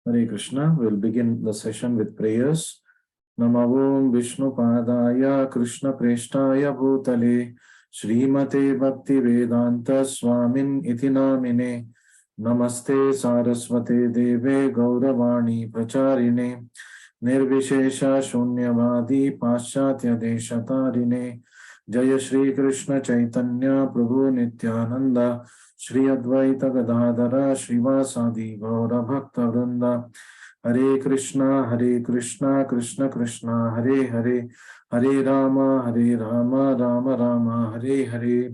Hare Krishna. We'll begin the session with prayers. Namo Vishnu Padaya Krishna Preshtaya Bhutale Srimate Bhakti Vedanta Swamin Iti Namine Namaste Saraswate Deve Gauravani Pracharine Nirvishesha Shunyavadi Paschatya Deshatarine Jaya Shri Krishna Chaitanya Prabhu Nityananda Shri Advaita Gadadhara Srivasadi Gaura Bhakta Vrinda Hare Krishna Krishna Krishna Hare Hare Hare Rama Rama Rama Hare Hare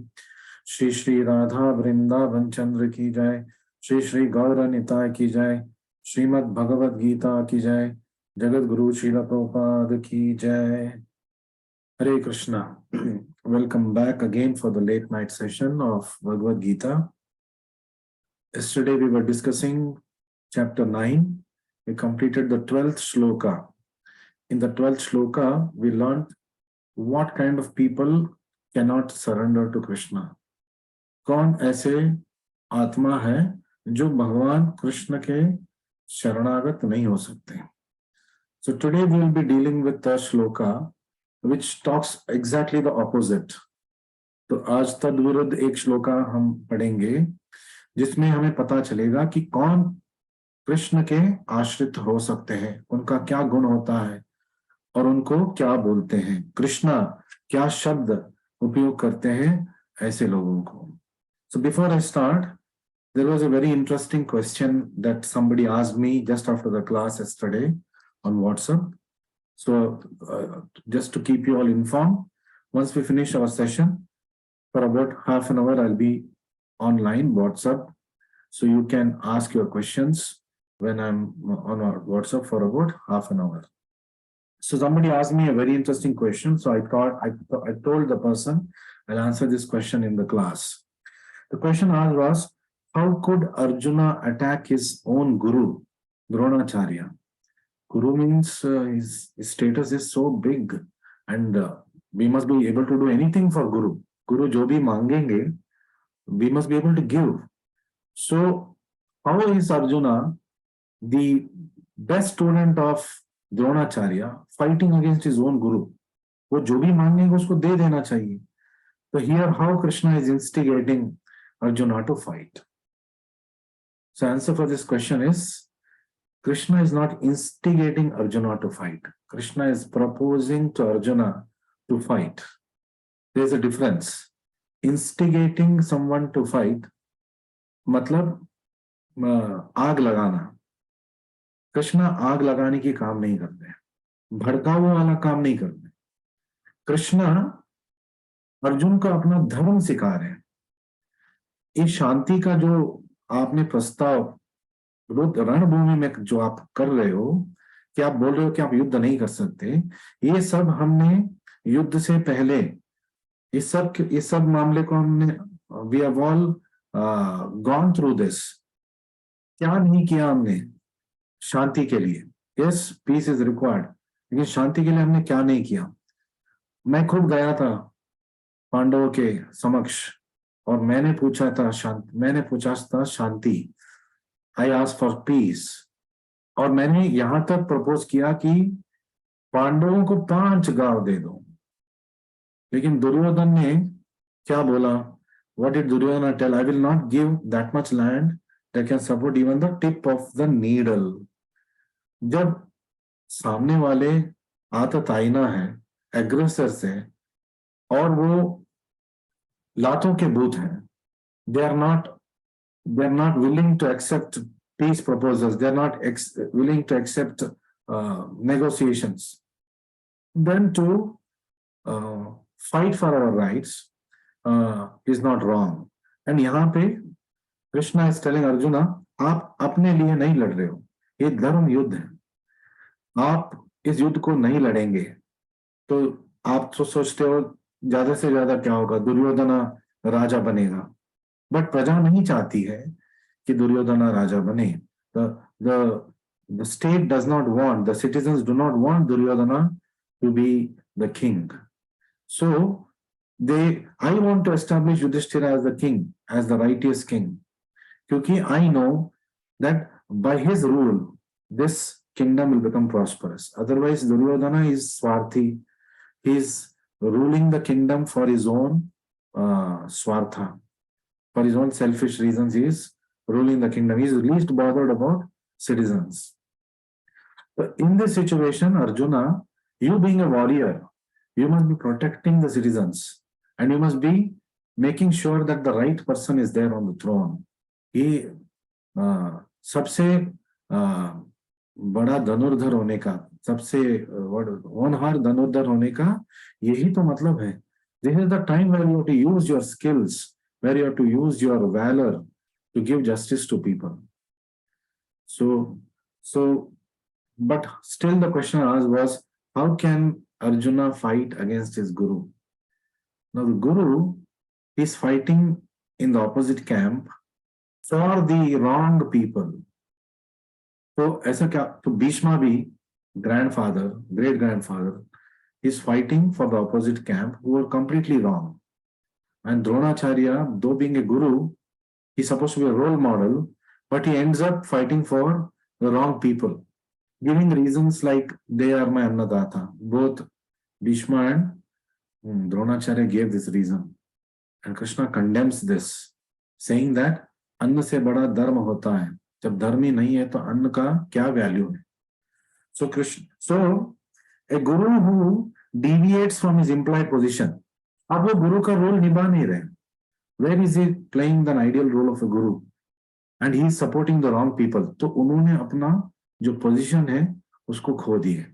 Shri Shri Radha Vrindavan Chandra ki jai Shri Shri Gaura Nitai ki jai Srimad Bhagavad Gita ki jai Jagat Guru Srila Prabhupada ki jai. Hare Krishna. Welcome back again for the late night session of Bhagavad Gita. Yesterday we were discussing chapter 9. We completed the 12th shloka. In the 12th shloka, we learned what kind of people cannot surrender to Krishna. कौन ऐसे आत्मा है जो भगवान कृष्ण के शरणागत नहीं हो सकते. So today we will be dealing with the shloka which talks exactly the opposite. तो आज तद्विरुद्ध एक श्लोका हम पढ़ेंगे जिसमें हमें पता चलेगा कि कौन कृष्ण के आश्रित हो सकते हैं, उनका क्या गुण होता है और उनको क्या बोलते हैं, कृष्णा क्या शब्द उपयोग करते हैं ऐसे लोगों को. So before I start, there was a very interesting question that somebody asked me just after the class yesterday on WhatsApp. So just to keep you all informed, once we finish our session, for about half an hour I'll be online WhatsApp, so you can ask your questions when I'm on our WhatsApp for about half an hour. So somebody asked me a very interesting question, so I told the person I'll answer this question in the class. The question asked was, how could Arjuna attack his own guru, Dronacharya? Guru means his status is so big and we must be able to do anything for Guru. Guru jo bhi mangenge, we must be able to give. So how is Arjuna, the best student of Dronacharya, fighting against his own Guru? वो जो भी मांगेगा उसको दे देना चाहिए. So here how Krishna is instigating Arjuna to fight. So answer for this question is, Krishna is not instigating Arjuna to fight. Krishna is proposing to Arjuna to fight. There is a difference. Instigating someone to fight, मतलब आग लगाना. कृष्णा आग लगाने की काम नहीं करते, भड़काऊ वाला काम नहीं करते. कृष्णा अर्जुन को अपना धर्म सिखा रहे हैं. इस शांति का जो आपने प्रस्ताव रणभूमि में जो आप कर रहे हो, कि आप बोल रहे हो कि आप युद्ध नहीं कर सकते, ये सब हमने युद्ध से पहले इस सब मामले को हमने we have all gone through this. क्या नहीं किया हमने शांति के लिए? Yes, peace is required, लेकिन शांति के लिए हमने क्या नहीं किया? मैं खुद गया था पांडवों के समक्ष और मैंने पूछा था शांति. I asked for peace. और मैंने यहां तक प्रपोज किया कि पांडवों को 5 गांव दे दो. लेकिन दुर्योधन ने क्या बोला? What did Duryodhana tell? I will not give that much land that can support even the tip of the needle. जब सामने वाले आततायना है, एग्रेसर्स है, और वो लातों के भूत हैं, they are not willing to accept peace proposals. They are not willing to accept negotiations. Then to fight for our rights is not wrong. And यहाँ पे Krishna is telling Arjuna, आप अपने लिए नहीं लड़ रहे हो, ये धर्म युद्ध है. आप इस युद्ध को नहीं लड़ेंगे तो आप तो सोचते हो ज्यादा से ज्यादा क्या होगा, दुर्योधना राजा बनेगा. बट प्रजा नहीं चाहती है कि दुर्योधना राजा बने. The state does not want, the citizens do not want Duryodhana to be the king. So I want to establish Yudhishthira as the king, as the righteous king. क्योंकि I know that by his rule this kingdom will become prosperous. Otherwise, Duryodhana is Swarthi. He is ruling the kingdom for his own Swartha. For his own selfish reasons, he is ruling the kingdom. He is least bothered about citizens. But in this situation, Arjuna, you being a warrior, you must be protecting the citizens and you must be making sure that the right person is there on the throne. He सबसे बड़ा धनुर्धर होने का, सबसे होनहार धनुर्धर होने का यही तो मतलब है. This is the time where you have to use your skills, where you have to use your valor to give justice to people. So, but still the question asked was, how can Arjuna fight against his guru? Now the guru is fighting in the opposite camp for the wrong people. So ऐसा क्या? तो Bhishma भी, grandfather, great grandfather, is fighting for the opposite camp who are completely wrong. And Dronacharya, though being a guru, he's supposed to be a role model, but he ends up fighting for the wrong people, giving reasons like they are my Annadata. Both Bhishma and Dronacharya gave this reason. And Krishna condemns this, saying that अन्न से बड़ा धर्म होता है. जब धर्म ही नहीं है तो अन्न का क्या वैल्यू है? So a guru who deviates from his implied position, अब वो गुरु का रोल निभा नहीं रहे. Where is he playing the ideal role of a guru? And he is supporting the wrong people. तो उन्होंने अपना जो position है उसको खो दिए.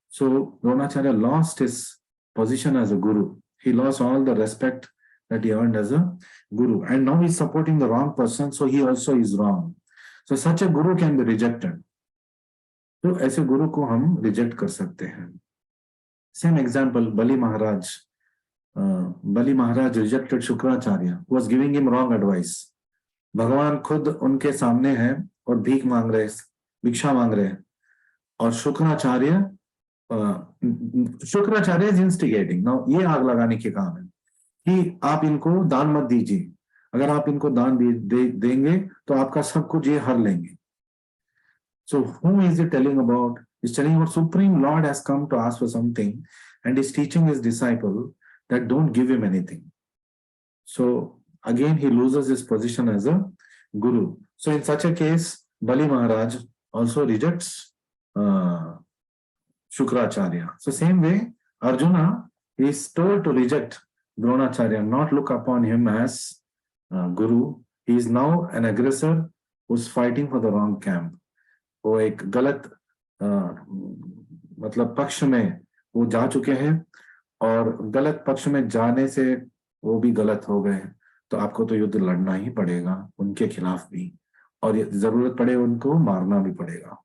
So Dronacharya lost his position as a guru. He lost all the respect that he earned as a guru. And now he's supporting the wrong person, so he also is wrong. So such a guru can be rejected. तो ऐसे गुरु को हम reject कर सकते हैं. Same example, Bali Maharaj. Bali Maharaj rejected Shukracharya, who was giving him wrong advice. भगवान खुद उनके सामने हैं और भीख मांग रहे, भिक्षा मांग रहे हैं, और शुक्राचार्य इज इंस्टिगेटिंग. नाउ ये आग लगाने के काम है कि आप इनको दान मत दीजिए. अगर आप इनको दान देंगे तो आपका सब कुछ ये हर लेंगे. So whom is he telling about? He's telling about Supreme Lord has come to ask for something and is teaching his disciple that don't give him anything. So again he loses his position as a guru. So in such a case, Bali Maharaj also rejects Shukracharya. So same way, Arjuna is told to reject Dronacharya, not look upon him as guru. He is now an aggressor who's fighting for the wrong camp. वो एक गलत मतलब पक्ष में वो जा चुके हैं और गलत पक्ष में जाने से वो भी गलत हो गए. तो आपको तो युद्ध लड़ना ही पड़ेगा उनके खिलाफ भी, और जरूरत पड़े उनको मारना भी पड़ेगा.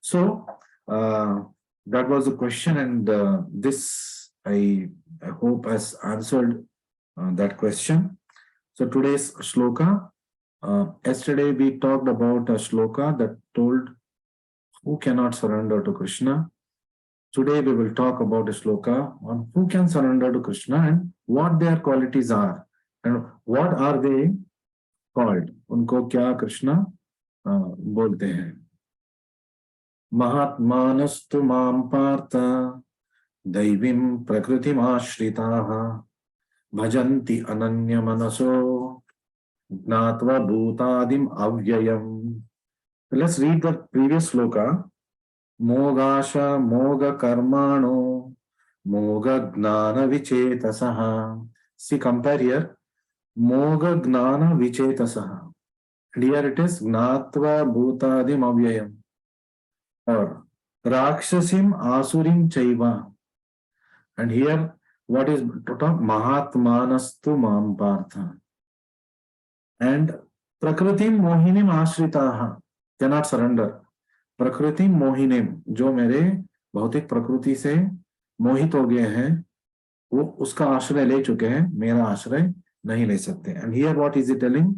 So that was the question, and this I hope has answered that question. So today's shloka. Yesterday we talked about a shloka that told who cannot surrender to Krishna. Today we will talk about a shloka on who can surrender to Krishna and what their qualities are and what are they called. उनको क्या कृष्णा बोलते हैं. महात्मानस्तु मां पार्थ दैवीं प्रकृतिमाश्रिताः भजन्ति अनन्य मनसो Gnatva bhutadim avyayam. Let's read the previous sloka. Mogasha moga karmano moga gnana vichetasaha. See, compare here. Moga gnana vichetasaha. And here it is Gnatva bhutadim avyayam. Or Rakshasim asurim chaiva. And here what is talk? Mahatmanastu mam partha. And Prakritim Mohinim Ashritaha, cannot surrender. Prakritim Mohinim, जो मेरे भौतिक प्रकृति से मोहित हो गए हैं, वो उसका आश्रय ले चुके हैं, मेरा आश्रय नहीं ले सकते. And here what is he telling?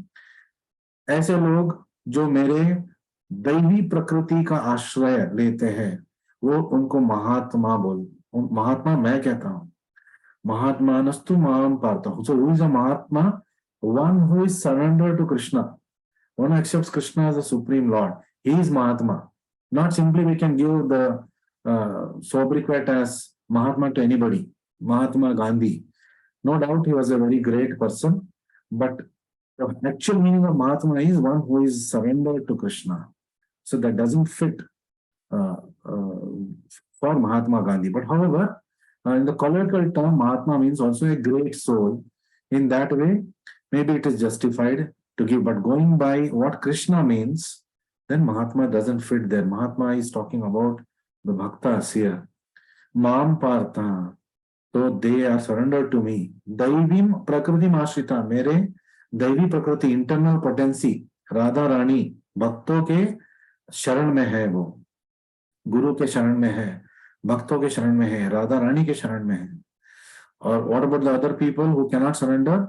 ऐसे लोग जो मेरे दैवी प्रकृति का आश्रय लेते हैं, वो उनको महात्मा महात्मा मैं कहता हूं. महात्मानस्तु मां Partha. So who is a Mahatma? One who is surrendered to Krishna. One accepts Krishna as the Supreme Lord. He is Mahatma. Not simply we can give the sobriquet as Mahatma to anybody. Mahatma Gandhi. No doubt he was a very great person, but the actual meaning of Mahatma is one who is surrendered to Krishna. So that doesn't fit uh, uh, for Mahatma Gandhi. But however, in the colloquial term, Mahatma means also a great soul. In that way, maybe it is justified to give. But going by what Krishna means, then Mahatma doesn't fit there. Mahatma is talking about the bhaktas here. Mam partha. So they are surrendered to me. Daivim prakriti mashrita. मेरे दैवी प्रकृति internal potency Radha Rani भक्तों के शरण में है, वो गुरु के शरण में है, भक्तों के शरण में है, राधा रानी के शरण में है. और what about the other people who can not surrender?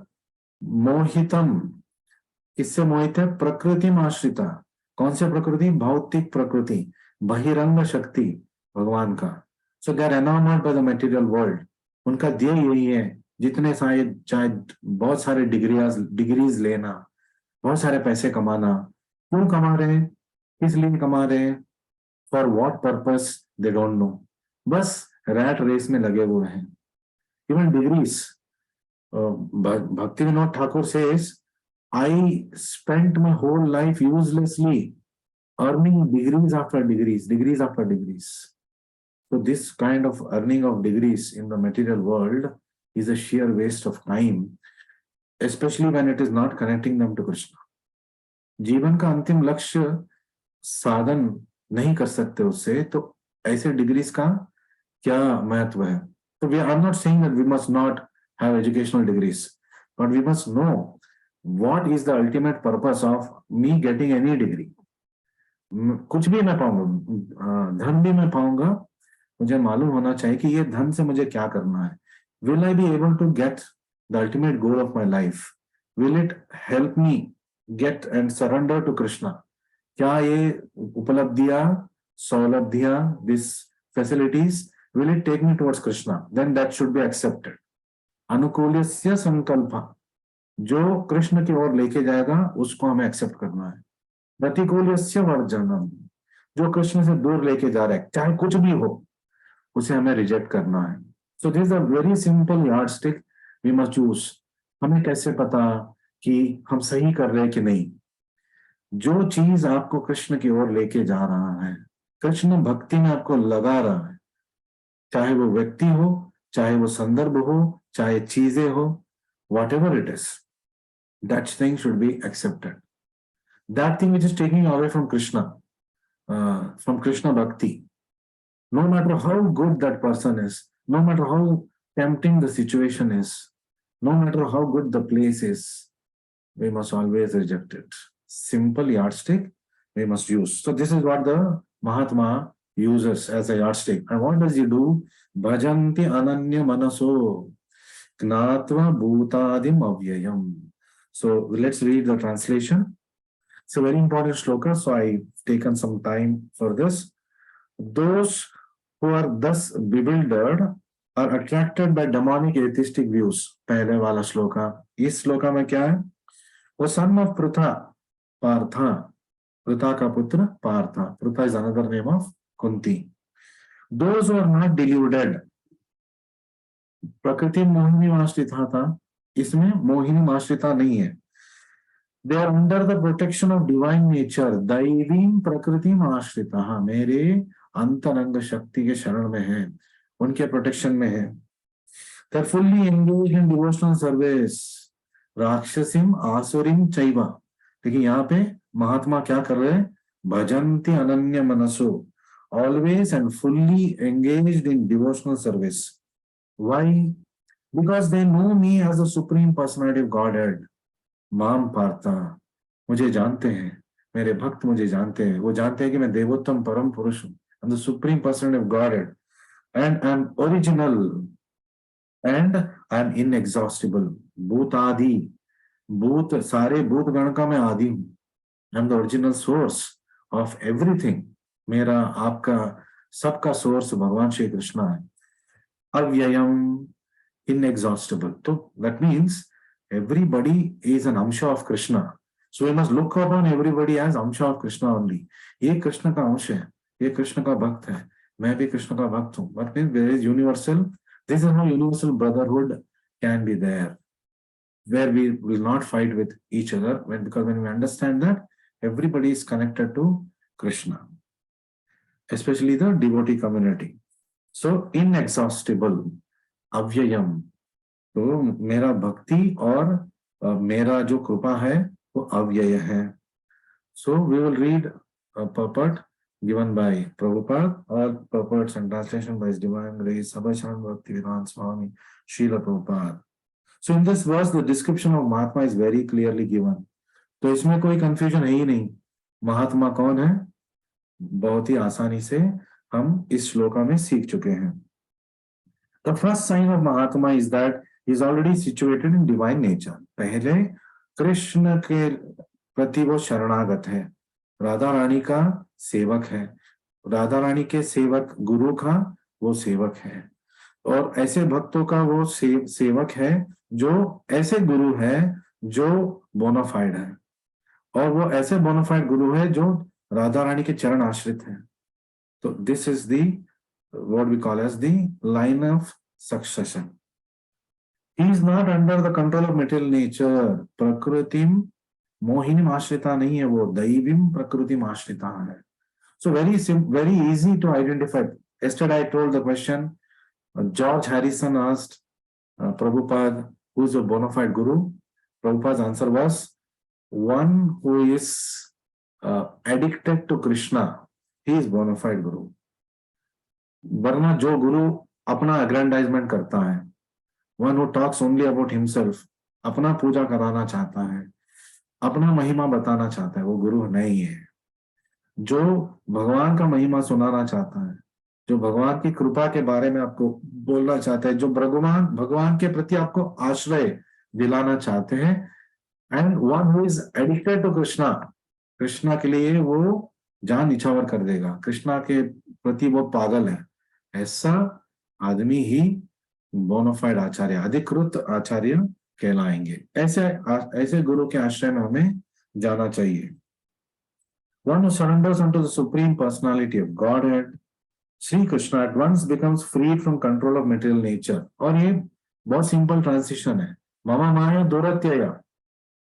मोहितम. किससे मोहित है? प्रकृति आश्रिता. कौन से प्रकृति? भौतिक प्रकृति, बहिरंग शक्ति भगवान का. So they are enamoured by the material world. उनका ध्येय यही है, जितने सारे चाहे बहुत सारे डिग्रीज लेना, बहुत सारे पैसे कमाना. क्यों कमा रहे हैं? किस लिए कमा रहे हैं? For what purpose they don't know. बस रैट रेस में लगे हुए हैं. Even degrees. Bhakti Vinod Thakur says, I spent my whole life uselessly earning degrees after degrees, degrees after degrees. So this kind of earning of degrees in the material world is a sheer waste of time, especially when it is not connecting them to Krishna. जीवन का अंतिम लक्ष्य साधन नहीं कर सकते उससे, तो ऐसे डिग्रीज का क्या महत्व है? तो we are not saying that we must not have educational degrees, but we must know what is the ultimate purpose of me getting any degree. कुछ भी मैं पाऊंगा, धन भी मैं पाऊंगा, मुझे मालूम होना चाहिए कि ये धन से मुझे क्या करना है. Will I be able to get the ultimate goal of my life? Will it help me get and surrender to Krishna? क्या ये उपलब्धियां, सौलभ्यां, these facilities, will it take me towards Krishna? Then that should be accepted. अनुकूल्यस्य संकल्पः, जो कृष्ण की ओर लेके जाएगा उसको हमें accept करना है. प्रतिकूल्यस्य वर्जनम, जो कृष्ण से दूर लेके जा रहा है, चाहे कुछ भी हो, उसे हमें रिजेक्ट करना है. So this is a very simple yardstick we must choose. हमें कैसे पता कि हम सही कर रहे हैं कि नहीं? जो चीज आपको कृष्ण की ओर लेके जा रहा है, कृष्ण भक्ति में आपको लगा रहा है, चाहे वो व्यक्ति हो, चाहे वो संदर्भ हो, चाहे चीजें हो, whatever it is, that thing should be accepted. That thing which is taking away from Krishna Bhakti, no matter how good that person is, no matter how tempting the situation is, no matter how good the place is, we must always reject it. Simple yardstick we must use. So this is what the Mahatma uses as a yardstick. And what does he do? Bhajanti ananya manaso Gnatva bhutadim avyayam. So let's read the translation. It's a very important shloka, so I've taken some time for this. Those who are thus bewildered are attracted by demonic atheistic views. पहले वाला श्लोका. इस श्लोका में क्या है? वो son of Pritha, Partha. Pritha का पुत्र Partha. Pritha is another name of Kunti. Those who are not deluded. प्रकृति मोहिनी आश्रिता था, इसमें मोहिनी आश्रिता नहीं है. They are under the protection of divine nature. दैवीं प्रकृति आश्रिता, मेरे अंतरंग शक्ति के शरण में है, उनके प्रोटेक्शन में है. They are fully engaged in devotional service. राक्षसीम आसुरीम चैवा. देखिए यहाँ पे महात्मा क्या कर रहे हैं? भजन्ति अनन्य मनसो, always and fully engaged in devotional service. Why? Because they know me as the Supreme Personality of Godhead. माम पार्था, मुझे जानते हैं, मेरे भक्त मुझे जानते हैं, वो जानते हैं कि मैं देवोत्तम परम पुरुष हूँ. I'm the Supreme Personality of Godhead, and I'm original, and I'm inexhaustible. भूतादि, भूत सारे भूत गण का मैं आदि हूँ. I'm the original source of everything. मेरा आपका सबका सोर्स भगवान श्री कृष्ण है. Avyayam, inexhaustible. So that means everybody is an amsha of Krishna. So we must look upon everybody as अंश of Krishna only. ये कृष्ण का अंश है, ये कृष्ण का भक्त है, मैं भी कृष्ण का भक्त हूँ. But means there is universal, this is how universal brotherhood can be there, where we will not fight with each other, because when we understand that everybody is connected to Krishna, especially the devotee community. So inexhaustible, अव्ययम. तो मेरा भक्ति और मेरा जो कृपा है वो अव्यय है. So we will read a purport given by Prabhupada, or purports and translation by His Divine Grace Sabhacharan Bhaktivedanta Swami Srila Prabhupada. So in this verse the description of Mahatma is very clearly given. तो इसमें कोई confusion है ही नहीं. महात्मा कौन है बहुत ही आसानी से हम इस श्लोका में सीख चुके हैं. The first sign of Mahatma is that he is already situated in divine nature. पहले कृष्ण के प्रति वो शरणागत है, राधा रानी का सेवक है, राधा रानी के सेवक गुरु का वो सेवक है, और ऐसे भक्तों का वो सेवक है जो ऐसे गुरु है जो बोनाफाइड है, और वो ऐसे बोनाफाइड गुरु है जो राधा रानी के चरण आश्रित है. तो this is the what we call as the line of succession. He is not under the control of material nature. Prakritim mohinim ashrita nahi hai, wo daivim prakritim ashrita hai. So very easy to identify. Yesterday I told the question, George Harrison asked Prabhupada, who is a bona fide guru? Prabhupada's answer was, one who is addicted to Krishna, he is bona fide guru. वरना जो गुरु अपना अग्रेंडाइजमेंट करता है, one who talks only about himself, अपना पूजा कराना चाहता है, अपना महिमा बताना चाहता है, वो गुरु नहीं है. जो भगवान का महिमा सुनाना चाहता है, जो भगवान की कृपा के बारे में आपको बोलना चाहता है, जो भगवान के प्रति आपको आश्रय दिलाना चाहते हैं, and one who is addicted to Krishna, Krishna के लिए वो जान निछावर कर देगा, कृष्णा के प्रति वो पागल है, ऐसा आदमी ही बोनाफाइड आचार्य, अधिकृत आचार्य कहलाएंगे. ऐसे गुरु के आश्रय में हमें जाना चाहिए. One who surrenders unto the supreme personality of Godhead, Sri Krishna, at once becomes freed from control of material nature. और ये बहुत सिंपल ट्रांसिशन है. ममा माया दुरत्यया.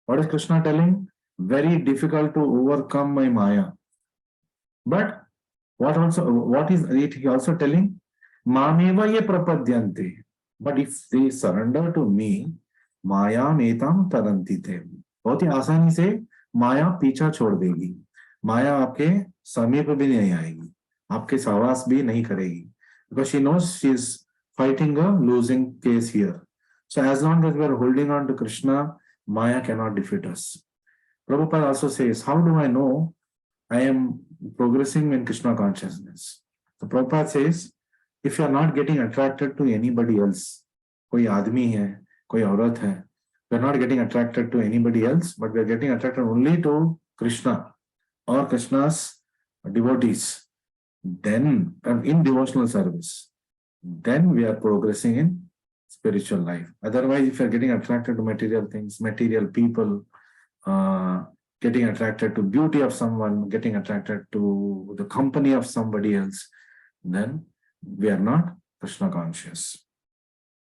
What is Krishna telling? Very difficult to overcome my maya. But what is it he also telling? Mameva ye prapadyante. But if they surrender to me, maya metam taranti the. बहुत ही आसानी से माया पीछा छोड़ देगी. माया आपके समीप भी नहीं आएगी, आपके सहवास भी नहीं करेगी, because she knows she is fighting a losing case here. So as long as we are holding on to Krishna, Maya cannot defeat us. Prabhupada also says, how do I know I am progressing in Krishna consciousness? So Prabhupada says, if you are not getting attracted to anybody else, कोई आदमी है, कोई औरत है, we are not getting attracted to anybody else, but we are getting attracted only to Krishna or Krishna's devotees, then in devotional service, then we are progressing in spiritual life. Otherwise, if you are getting attracted to material things, material people, getting attracted to beauty of someone, getting attracted to the company of somebody else, then we are not Krishna conscious.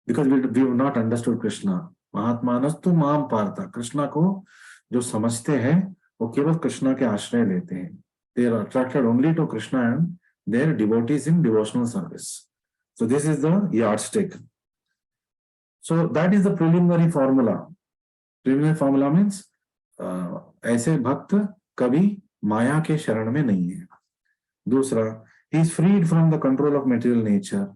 Because we have not understood Krishna. महात्मानस्तु माम पार्था. कृष्णा को जो समझते हैं वो केवल कृष्णा के आश्रय लेते हैं. They are attracted only to Krishna and their devotees in devotional service. So this is the yardstick. So that is the preliminary formula. Preliminary formula means ऐसे भक्त कभी माया के शरण में नहीं है. दूसरा, he is freed from the control of material nature,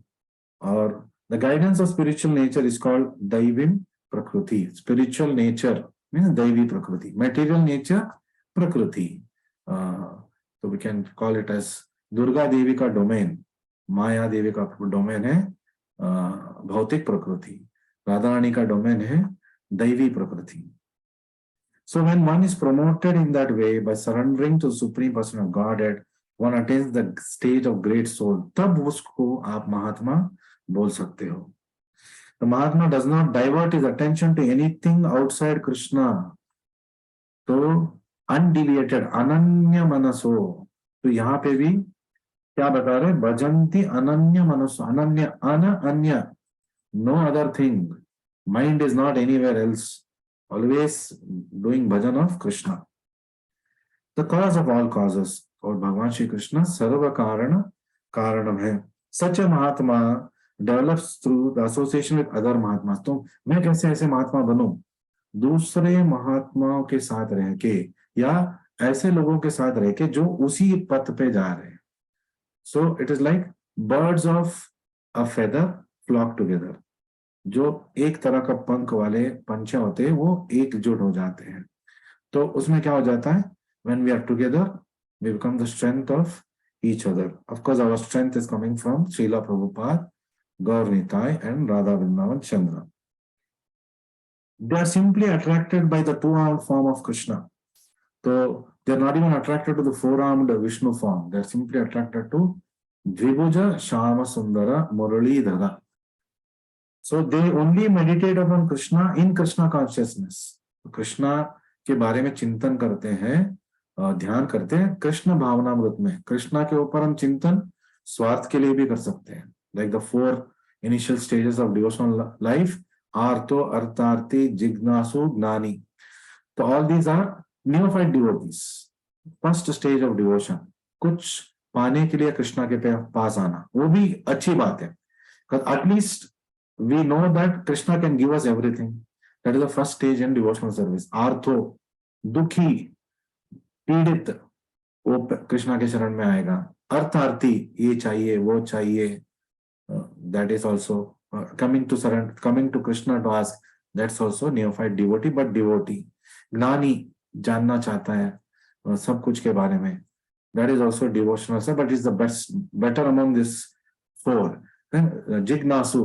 और the guidance of spiritual nature is called daivim prakriti. Spiritual nature means daivi prakriti. Material nature prakriti. So we can call it as Durga Devi का domain, Maya Devi का domain है भौतिक प्रकृति, राधा रानी का domain है दैवी प्रकृति. So when one is promoted in that way by surrendering to the Supreme Person of Godhead, one attains the stage of great soul. तब उसको आप महात्मा बोल सकते हो. The Mahatma does not divert his attention to anything outside Krishna. तो undeviated, अनन्य मनसो। तो यहाँ पे भी क्या बता रहे, भजंती अनन्य मनसो, अनन्य, अन्य, no other thing, mind is not anywhere else, always doing bhajan of Krishna. The cause of all causes, और भगवान श्री कृष्ण सर्व कारण कारणम है। Such a mahatma develops through the association with other mahatma. तो मैं कैसे ऐसे महात्मा बनूं, दूसरे महात्माओं के साथ रह के, या ऐसे लोगों के साथ रह के जो उसी पथ पे जा रहे हैं। So it is like birds of a feather flock together. जो एक तरह का पंख वाले पंछी होते हैं वो एकजुट हो जाते हैं। तो उसमें क्या हो जाता है, when we are together we become the strength of each other. Of course our strength is coming from Srila Prabhupada, Gaur Nitai and Radha Vrindavan Chandra. They are simply attracted by the two-armed form of Krishna. So they are not even attracted to the four-armed Vishnu form. They are simply attracted to Dvibhuja Shama Sundara Murali Dhara. So they only meditate upon Krishna in Krishna consciousness. Krishna के बारे में चिंतन करते हैं, ध्यान करते हैं कृष्ण भावनामृत में। कृष्णा के ऊपर हम चिंतन स्वार्थ के लिए भी कर सकते हैं। Like the 4 initial stages of devotional life, आर्तो, अर्थार्थी, जिज्ञासु, ज्ञानी। तो all these are neophyte devotees. First stage of devotion, कुछ पाने के लिए कृष्णा के पास आना, वो भी अच्छी बात है। At least we know that Krishna can give us everything. That is the first stage in devotional service. आर्थो, दुखी, पीड़ित, वो कृष्णा के शरण में आएगा। अर्थार्थी, ये चाहिए वो चाहिए, that is also coming to surrender, coming to Krishna to ask, that's also neophyte devotee, but devotee. ज्ञानी, जानना चाहता है सब कुछ के बारे में, that is also devotional, but is the best, better among this 4। जिज्ञासु,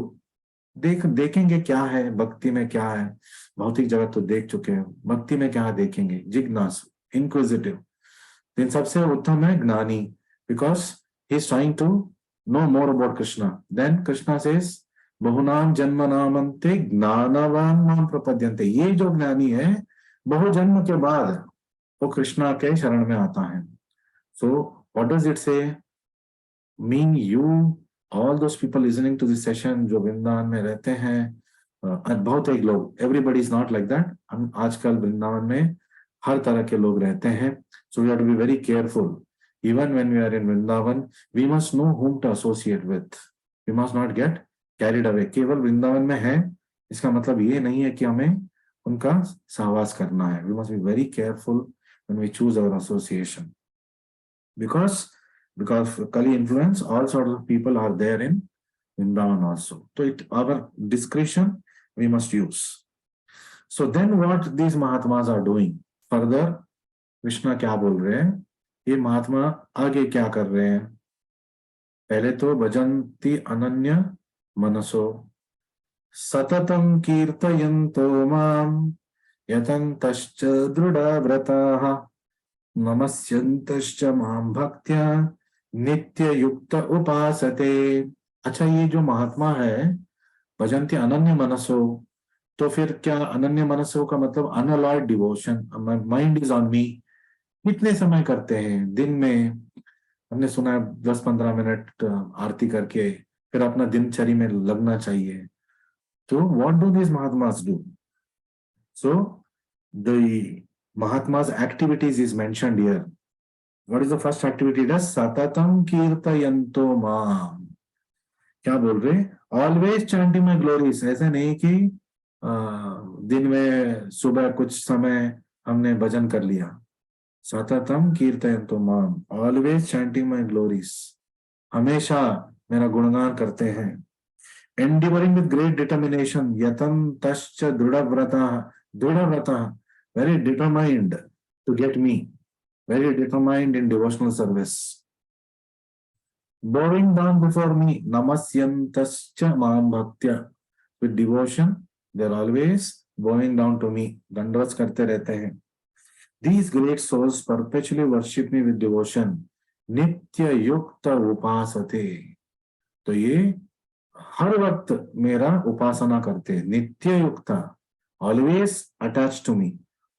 देखेंगे क्या है भक्ति में, क्या है, भौतिक जगत तो देख चुके हैं, भक्ति में क्या देखेंगे। जिज्ञासु, इंक्विजिटिव। इन सबसे उत्तम है ज्ञानी, because he is trying to know more about Krishna. Then Krishna says बहुनाम जन्म नामंते ज्ञानवान नाम प्रपद्यन्ते। ये जो ज्ञानी है बहुजन्म के बाद वो कृष्णा के शरण में आता है। सो व्हाट डज इट से mean you all those people listening to this session जो वृंदावन में रहते हैं, बहुत एक लोग, everybody is not like that। हम आजकल वृंदावन में हर तरह के लोग रहते हैं। So we have to be very careful. Even when we are in Vrindavan, we must know whom to associate with. We must not get carried away. केवल वृंदावन में है इसका मतलब ये नहीं है कि हमें उनका सहवास करना है। We must be very careful when we choose our association, because Kali influence, all sorts of people are there in Vrindavan also. So our discretion we must use. So then what these Mahatmas are doing further, Krishna क्या बोल रहे हैं, ये महात्मा आगे क्या कर रहे हैं। पहले तो भजन्ति अनन्य मनसो सततम कीर्तयन्तो माम यतन्तश्च दृढव्रताः नमस्यन्तश्च मां भक्त्या नित्य युक्त उपासते। अच्छा, ये जो महात्मा है भजन्ति अनन्य मनसो, तो फिर क्या अनन्य मनसो का मतलब unalloyed devotion, mind is on me. कितने समय करते हैं दिन में, हमने सुना है 10-15 मिनट आरती करके फिर अपना दिनचर्या में लगना चाहिए। तो what do this mahatmas do? So the Mahatma's activities is mentioned here. What is the first activity? Does Satatam Kirtayanto Mam. क्या बोल रहे? Always chanting my glories. ऐसा नहीं कि दिन में सुबह कुछ समय हमने भजन कर लिया। सततम कीर्तयन्तो माम, always chanting my glories. हमेशा मेरा गुणगान करते हैं। Endeavoring with great determination. यतम तश्च दृढ़व्रता, very determined to get me, very determined in devotional service. Bowing down before me, namasyantascha maam bhaktya. With devotion, they are always bowing down to me. Dandavats karte rehte hain. These great souls perpetually worship me with devotion. Nitya yukta upasate. तो ये हर वक्त मेरा उपासना करते हैं। नित्य युक्ता, always attached to me,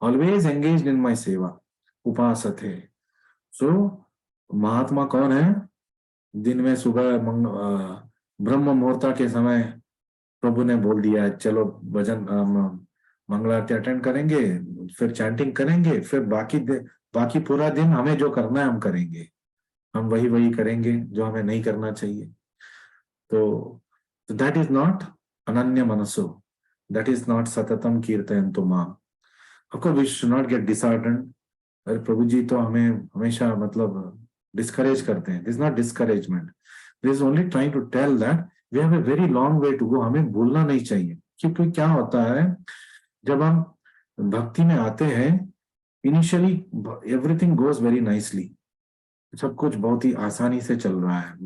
always engaged in my seva. उपासते। सो महात्मा कौन है? दिन में सुबह ब्रह्म मुहूर्त के समय प्रभु ने बोल दिया चलो भजन मंगल आरती अटेंड करेंगे, फिर चैंटिंग करेंगे, फिर बाकी पूरा दिन हमें जो करना है हम करेंगे, हम वही वही करेंगे जो हमें नहीं करना चाहिए। तो दैट इज नॉट अनन्य मनसो, दैट इज नॉट सततम कीर्तयन्तु माम। Of course we should not get disordered. अरे प्रभु जी तो हमें हमेशा मतलब डिस्करेज करते हैं। This not discouragement, this is only trying to tell that we have a very long way to go. हमें भूलना नहीं चाहिए, क्योंकि क्या होता है जब हम भक्ति में आते हैं, initially everything goes very nicely, सब कुछ बहुत ही आसानी से चल रहा है।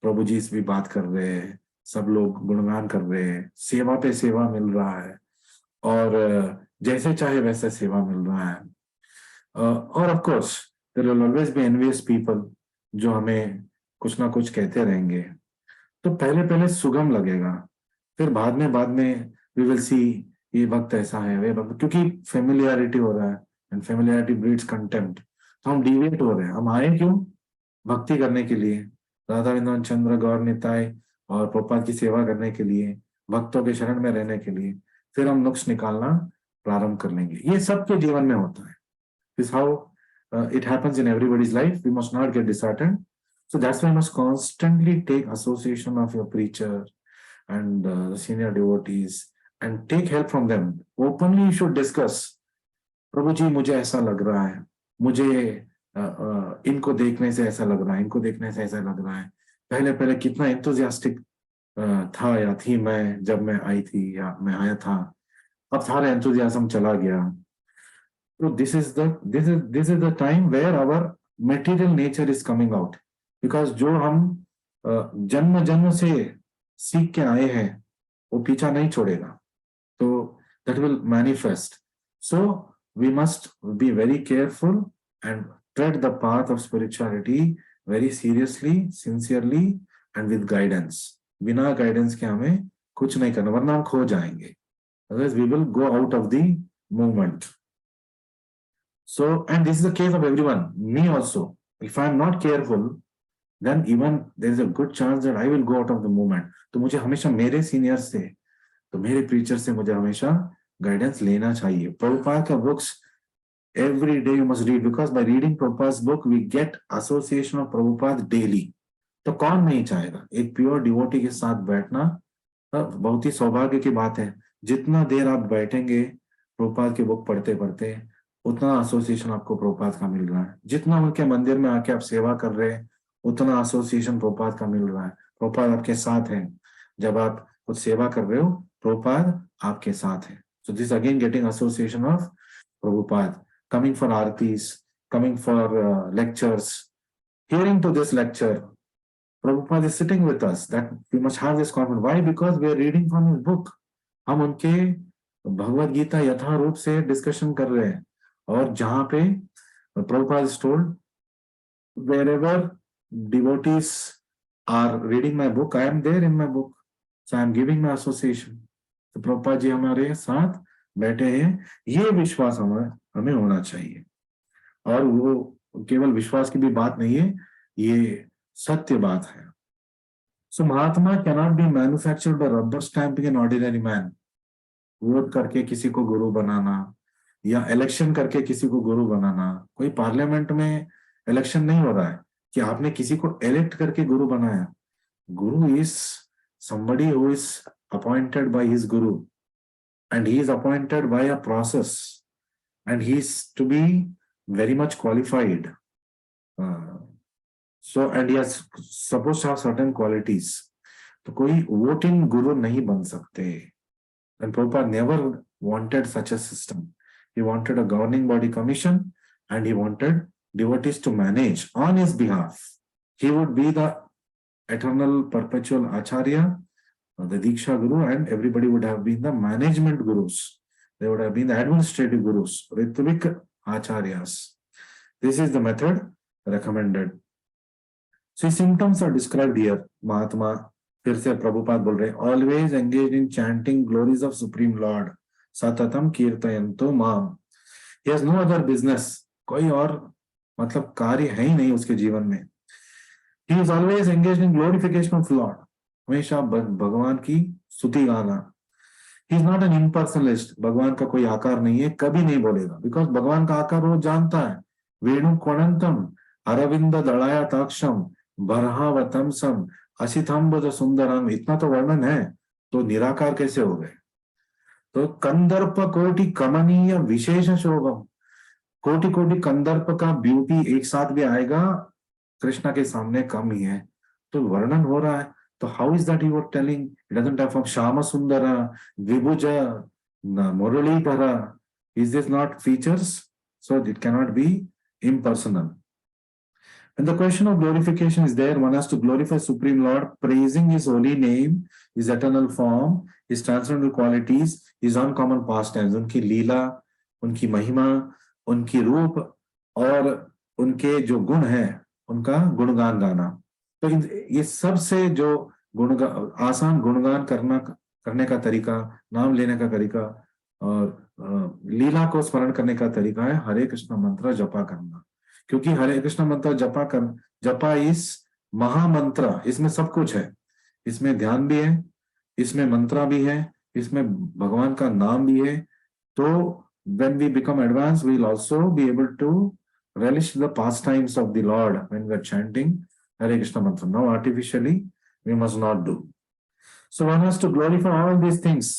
प्रभु जी से भी बात कर रहे हैं, सब लोग गुणगान कर रहे हैं, सेवा पे सेवा मिल रहा है, और जैसे चाहे वैसे सेवा मिल रहा है। और of course there will always be envious people जो हमें कुछ ना कुछ कहते रहेंगे। तो पहले पहले सुगम लगेगा, फिर बाद में वी विल सी ये भक्त ऐसा है, वे भक्त, क्योंकि फेमिलियरिटी हो रहा है, एंड फेमिलियरिटी ब्रीड्स कंटेम्प्ट। तो हम डिविएट हो रहे हैं। हम आए क्यों? भक्ति करने के लिए, राधा वृंदावन चंद्र गौर निताय और प्रभुपाद की सेवा करने के लिए, भक्तों के शरण में रहने के लिए। फिर हम नुक्स निकालना प्रारंभ कर लेंगे। ये सबके जीवन में होता है। This is how it happens in everybody's life. We must not get disheartened. So that's why you must constantly take association of your preacher and the senior devotees and take help from them. Openly you should discuss. प्रभु जी मुझे ऐसा लग रहा है, मुझे इनको देखने से ऐसा लग रहा है, इनको देखने से ऐसा लग रहा है। पहले पहले कितना एंथुसियास्टिक था या थी मैं जब मैं आई थी या मैं आया था, अब सारा एंथुसियाज्म चला गया। So this is the time where our material nature is coming out, because जो हम जन्म जन्म से सीख के आए हैं वो पीछा नहीं छोड़ेगा, तो that will manifest. So we must be very careful and tread the path of spirituality very seriously, sincerely and with guidance. बिना guidance के हमें कुछ नहीं करना, वरना हम खो जाएंगे. Otherwise we will go out of the movement. So, and this is the case of everyone, me also. If I am not careful, then even there is a good chance that I will go out of the movement. तो मुझे हमेशा मेरे senior से, तो मेरे preacher से मुझे हमेशा गाइडेंस लेना चाहिए। प्रभुपाद का books every day you must read, because by reading Prabhupada's book we get association of Prabhupada daily. तो कौन नहीं चाहेगा? एक प्योर डिवोटी के साथ बैठना बहुत ही सौभाग्य की बात है। जितना देर आप बैठेंगे प्रभुपाद की बुक पढ़ते पढ़ते, उतना एसोसिएशन आपको प्रभुपाद का मिल रहा है। जितना उनके मंदिर में आके आप सेवा कर रहे हैं, उतना एसोसिएशन प्रभुपाद का मिल रहा है। प्रभुपाद आपके साथ हैं, जब आप कुछ सेवा कर रहे हो प्रभुपाद आपके साथ है। So this again getting association of Prabhupada, coming for aartis, coming for lectures, hearing to this lecture. Prabhupada is sitting with us, that we must have this confidence. Why? Because we are reading from his book. हम उनके भगवद गीता यथारूप से discussion कर रहे हैं, और जहां पे Prabhupada is told, wherever devotees are reading my book, I am there in my book, so I am giving my association. तो Prabhupada जी हमारे साथ बैठे हैं, ये विश्वास हमें होना चाहिए। और वो केवल विश्वास की भी बात नहीं है, ये सत्य बात है। So mahatma cannot be manufactured by rubber stamping an ordinary man. Vote करके किसी को गुरु बनाना या इलेक्शन करके किसी को गुरु बनाना, कोई पार्लियामेंट में इलेक्शन नहीं हो रहा है कि आपने किसी को इलेक्ट करके गुरु बनाया। गुरु is somebody who is appointed by his guru, and he is appointed by a process, and he is to be very much qualified. So and he has supposed to have certain qualities. तो कोई voting guru नहीं बन सकते। And Prabhupada never wanted such a system. He wanted a governing body commission, and he wanted devotees to manage on his behalf. He would be the eternal perpetual acharya, the Diksha Guru, and everybody would have been the management gurus. They would have been the administrative gurus, Ritvik Acharyas. This is the method recommended. So symptoms are described here. Mahatma, फिर से प्रभुपाद बोल रहे, always engaged in chanting glories of Supreme Lord, Satatam Kirtayanto Mam. He has no other business कोई और मतलब कार्य है ही नहीं उसके जीवन में। He is always engage in glorification of Lord, हमेशा भगवान की स्तुति गाना। ही इज नॉट एन इम्पर्सनलिस्ट, भगवान का कोई आकार नहीं है, कभी नहीं बोलेगा, बिकॉज भगवान का आकार वो जानता है। वेणु कोणंतम अरविंद दलायताक्षम बरहावतमसम असितंबज सुंदरम, इतना तो वर्णन है, तो निराकार कैसे हो गए? तो कंदर्प कोटि कमनीय विशेष शोभम, कोटि कोटि कंदर्प का ब्यूटी एक साथ भी आएगा, कृष्णा के सामने कम ही है। तो वर्णन हो रहा है, तो how is that you are telling it doesn't have from Shyam Sundar विभुज Muralidhar, is this not features? So it cannot be impersonal. When the question of glorification is there, one has to glorify Supreme Lord, praising His holy name, His eternal form, His transcendental qualities, His uncommon pastimes, उनकी लीला, उनकी महिमा, उनकी रूप और उनके जो गुण हैं, उनका गुणगान गाना। तो ये सबसे जो आसान गुणगान करने का तरीका, नाम लेने का तरीका और लीला को स्मरण करने का तरीका है हरे कृष्ण मंत्र जपा करना। क्योंकि हरे कृष्ण मंत्र जपा इस महामंत्र, इसमें सब कुछ है, इसमें ध्यान भी है, इसमें मंत्र भी है, इसमें भगवान का नाम भी है। तो when we become advanced, we will also be able to relish the pastimes of the Lord when we are chanting Hare Krishna mantra. Now artificially we must not do. So one has to glorify all these things.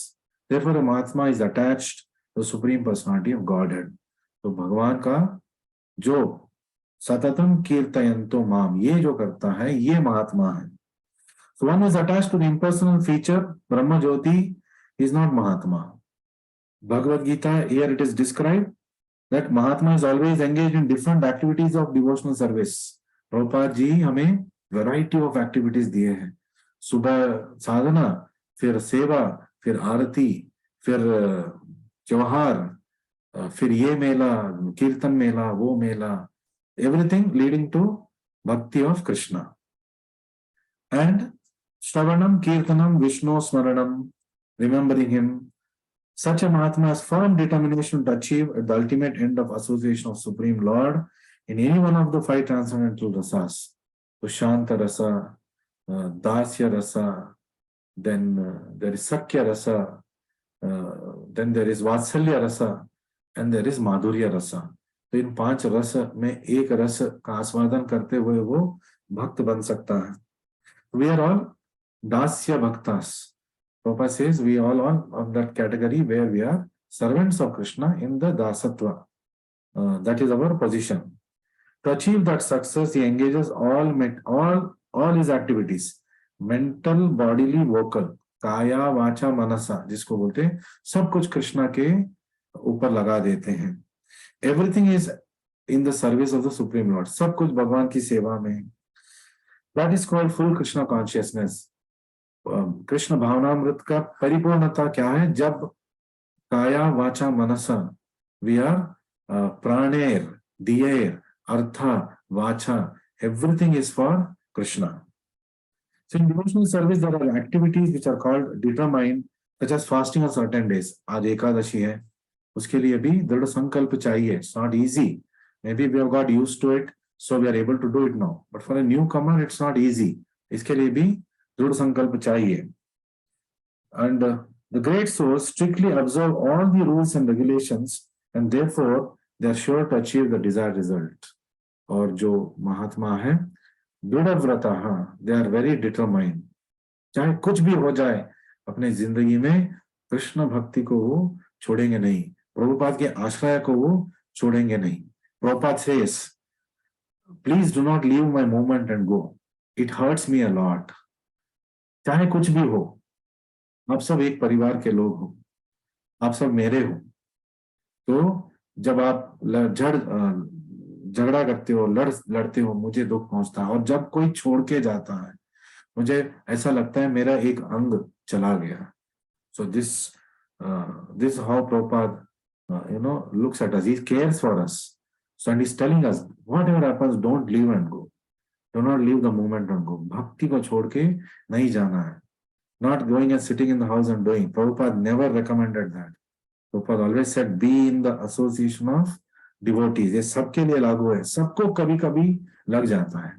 Therefore, a Mahatma is attached to the Supreme Personality of Godhead. तो भगवान का जो सततम कीर्तयन्तो माम, ये जो करता है, ये महात्मा है। So one is attached to the impersonal feature, Brahma Jyoti is not Mahatma. Bhagavad Gita, here it is described that Mahatma is always engaged in different activities of devotional service. Prabhupada जी हमें variety of activities दिए हैं, सुबह साधना, फिर सेवा, फिर आरती, फिर त्योहार, फिर ये मेला, कीर्तन मेला, वो मेला, everything leading to bhakti of Krishna. And Shravanam, Kirtanam, Vishnu Smaranam, remembering him. Such a Mahatma has firm determination to achieve at the ultimate end of association of Supreme Lord in any one of the 5 transcendental rasas. So Shanta rasa, Dasya rasa, then there is Sakya rasa, then there is Vatsalya rasa, and there is Madhurya rasa. तो इन 5 रस में एक रस का आस्वादन करते हुए वो भक्त बन सकता है। We are all Dasya Bhaktas. Prabhupada says we all on that category where we are servants of Krishna in the Dasatva. That is our position. To achieve that success, he engages all his activities, mental, bodily, vocal, kaya, vacha, manasa, जिसको बोलते हैं, सब कुछ कृष्णा के ऊपर लगा देते हैं। Everything is in the service of the Supreme Lord. सब कुछ भगवान की सेवा में। That is called full Krishna consciousness. Krishna भावनामृत का परिपूर्णता क्या है? जब काया वाचा मनसा we are प्राणेर, दिएर, अर्था, वाचा, everything is for Krishna. So in devotional service there are activities which are called determined, such as fasting on certain days. आज एकादशी है, उसके लिए भी दृढ़ संकल्प चाहिए. It's not easy. Maybe we have got used to it, so we are able to do it now. But for a newcomer, it's not easy. इसके लिए भी दृढ़ संकल्प चाहिए. And the great souls strictly observe all the rules and regulations, and therefore they are sure to achieve the desired result. और जो महात्मा है, दृढ़ व्रतः, they are very determined. चाहे कुछ भी हो जाए अपने जिंदगी में, कृष्ण भक्ति को वो छोड़ेंगे नहीं, प्रभुपाद के आश्रय को वो छोड़ेंगे नहीं. Prabhupada says, please do not leave my movement and go. It hurts me a lot. चाहे कुछ भी हो, आप सब एक परिवार के लोग हो, आप सब मेरे हो. तो जब आप झगड़ा करते हो, लड़ते हो, मुझे दुख पहुंचता है. और जब कोई छोड़ के जाता है, मुझे ऐसा लगता है मेरा एक अंग चला गया. So this is how Prabhupada looks at us. He cares for us. So and he's telling us, whatever happens, don't leave and go. Do not leave the movement and go. Bhakti को छोड़ के नहीं जाना है. Not going and sitting in the house and doing. Prabhupada never recommended that. Prabhupada always said, be in the association of devotees, ये सबके लिए लागू है, सबको कभी कभी लग जाता है।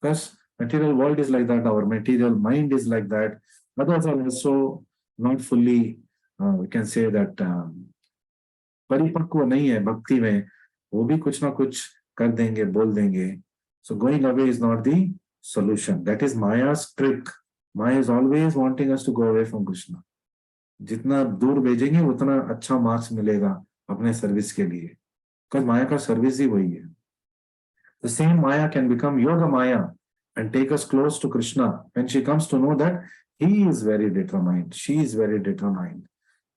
बस material world is like that, our material mind is like that, others are also not fully we can say that परिपक्व नहीं है भक्ति में, वो भी कुछ ना कुछ कर देंगे, बोल देंगे। So going away is not the solution. That is Maya's trick. Maya is always wanting us to go away from Krishna. जितना दूर भेजेंगे उतना अच्छा मार्क्स मिलेगा अपने सर्विस के लिए, because माया का सर्विस ही वही है। The same Maya can become Yoga Maya and take us close to Krishna when she comes to know that he is very determined, she is very determined.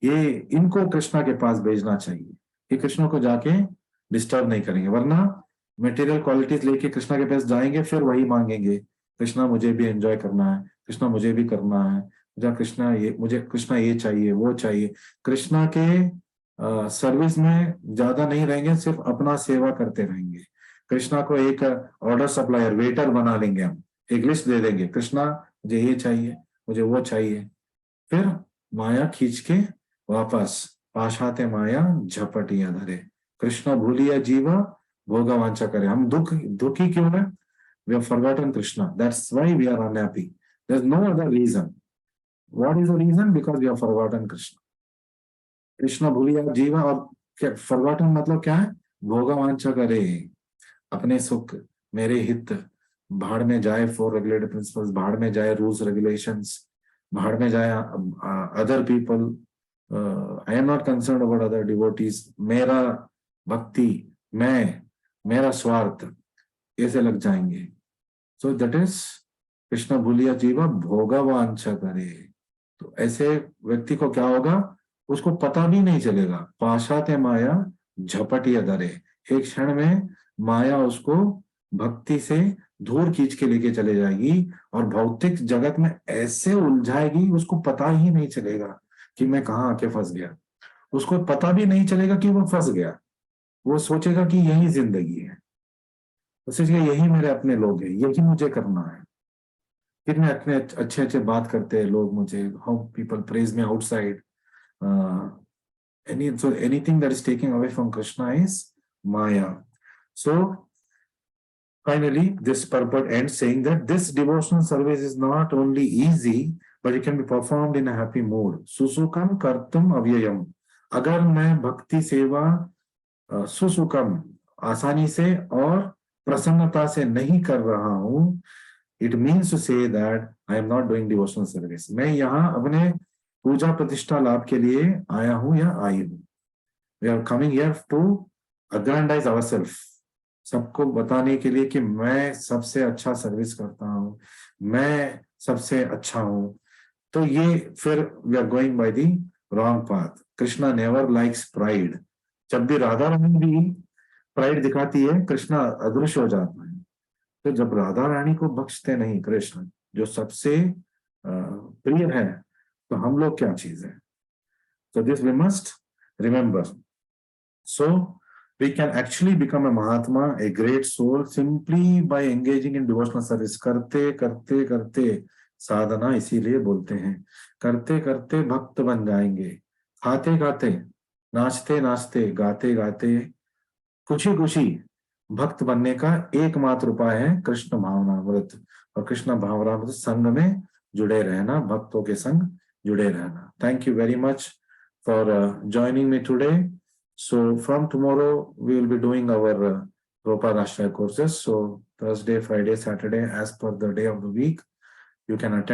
ये इनको कृष्णा के पास भेजना चाहिए, ये कृष्ण को जाके डिस्टर्ब नहीं करेंगे, वरना मटेरियल क्वालिटीज लेके कृष्णा के पास जाएंगे, फिर वही मांगेंगे, कृष्णा मुझे भी एंजॉय करना है, कृष्णा मुझे भी करना है, मुझे कृष्णा ये चाहिए वो चाहिए। कृष्णा के सर्विस में ज्यादा नहीं रहेंगे, सिर्फ अपना सेवा करते रहेंगे। कृष्णा को एक ऑर्डर सप्लायर, वेटर बना लेंगे हम, एक लिस्ट दे देंगे, कृष्णा मुझे ये चाहिए, मुझे वो चाहिए, फिर माया खींच के वापस पाशाते माया झपटिया धरे, कृष्ण भूलिया जीवा भोगा वांछा करे। हम दुखी क्यों है? We have forgotten Krishna. That's why we are unhappy. There's no other reason. What is the reason? Because we have forgotten Krishna. Krishna भूलिया जीवा, और forgotten मतलब क्या है? भोगा वांछा करे, अपने सुख, मेरे हित, भाड़ में जाए 4 regulated principles, भाड़ में जाए rules regulations, भाड़ में जाए other people. I am not concerned about other devotees. मेरा भक्ति, मेरा स्वार्थ, ऐसे लग जाएंगे। So that is कृष्ण भूलिया जीवा भोगा वांछा करे। तो ऐसे व्यक्ति को क्या होगा? उसको पता भी नहीं चलेगा, पाशाते माया झपटिया धरे, एक क्षण में माया उसको भक्ति से दूर खींच के लेके चले जाएगी और भौतिक जगत में ऐसे उलझाएगी, उसको पता ही नहीं चलेगा कि मैं कहाँ आके फंस गया। उसको पता भी नहीं चलेगा कि वो फंस गया, वो सोचेगा कि यही जिंदगी है, इसलिए यही मेरे अपने लोग हैं, यही मुझे करना है। कितने अच्छे अच्छे अच्छे बात करते हैं लोग मुझे, how people praise me outside. Anything that is taking away from Krishna is Maya. So finally, this purport ends saying that this devotional service is not only easy, but it can be performed in a happy mood. Susukam kartum avyayam. अगर मैं भक्ति सेवा सुसुकम, आसानी से और प्रसन्नता से नहीं कर रहा हूं, it means to say that I am not doing devotional service. मैं यहाँ अपने पूजा प्रतिष्ठा लाभ के लिए आया हूं या आई हूं। We are coming here to aggrandize ourselves. सबको बताने के लिए कि मैं सबसे अच्छा सर्विस करता हूं, मैं सबसे अच्छा हूं। तो ये फिर we are going by the wrong path. Krishna never likes pride. जब भी राधा रानी भी प्राइड दिखाती है, कृष्णा अदृश्य हो जाता है। तो जब राधा रानी को बख्शते नहीं कृष्ण, जो सबसे प्रिय है, तो हम लोग क्या चीज है? So this we must remember. So we can actually become a Mahatma, a great soul, simply by engaging in devotional service. करते करते करते साधना इसीलिए बोलते हैं, करते करते भक्त बन जाएंगे, खाते खाते, नाचते नाचते, गाते गाते, खुशी खुशी भक्त बनने का एकमात्र उपाय है कृष्ण भावनामृत, और कृष्ण भावनामृत संग में जुड़े रहना, भक्तों के संग जुड़े रहना। Thank you very much for joining me today. So from tomorrow we will be doing our Prabhupada Ashraya courses. So Thursday, Friday, Saturday, as per the day of the week, you can attend